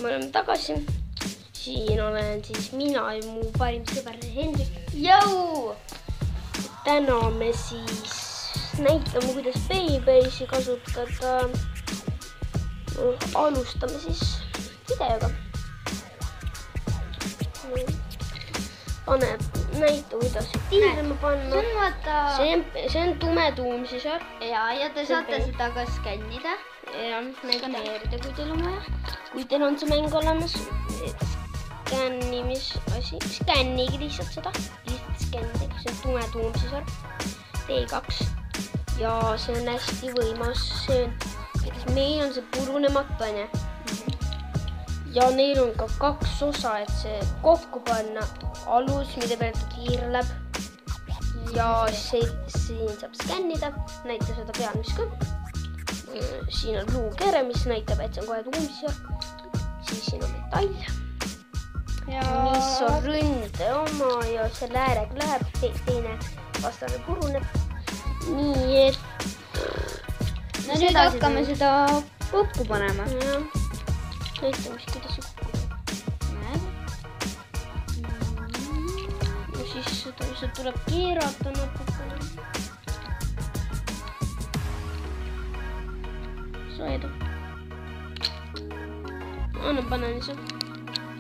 Me oleme tagasi. Siin olen siis mina ja mu parim sõber Hendrik. Jau! Täna me siis näitame, kuidas Baybase'i kasutada. Alustame siis videoga. Näita, kuidas tiirama panna. See on tume tuum siis. Ja te saate seda ka skännida. Ja näiteerida, kui teil on vaja. Kui teil on see mäng olemas, skännimisasi, skännige lihtsalt seda. Lihtsalt skännige, see on tume tuum siis. T2. Ja see on hästi võimas. Meil on see purunematu, on. Ja neil on ka 2 osa, et see kokku panna alus, mida peale ta tiirleb. Ja siin saab skännida, näita seda pealmist ka. Siin on luukere, mis näitab, et see on kohe tuumis. Siis siin on metall, mis on ründe oma ja selle äärega läheb, teine vastane puruneb. Nii et... No nüüd hakkame seda kokku panema. Näitame, kuidas see kokku paneb. Ja siis seda tuleb keerata natukene. Soedu. Annan panen see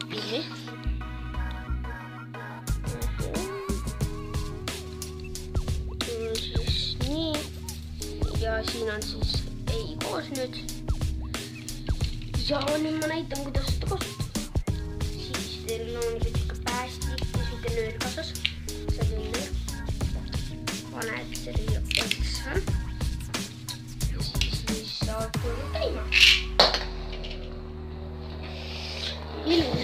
pilli. Siis nii. Ja siin on siis ei koos nüüd. Ja nüüd ma näitan, kuidas seda kasutada. Siis teil on ka päästik ja siuke nöör kaasas. Selline. Paned selle otsa. Ja siis saab tulla käima. Ilus.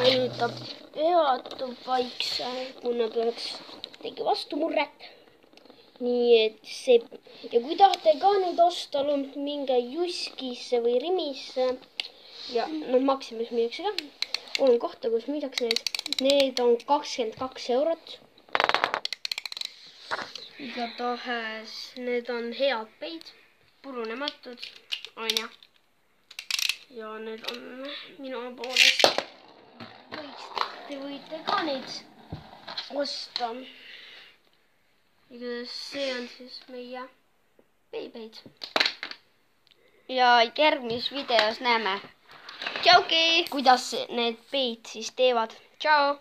Nüüd ta peatub vaikselt, kuna peaks tegi vastumurret. Nii et see, ja kui tahate ka nüüd osta, minge Juskisse või Rimisse ja Maximas müüakse ka. On kohta, kus müüdakse need. Need on 22 €. Igatahes need on head peid, purunematud, on ja. Ja need on minu poolest. Te võite ka neid osta. Igatahes see on siis meie Baybase'id. Ja järgmises videos näeme. Tšauki! Kuidas need peid siis teevad. Tšau!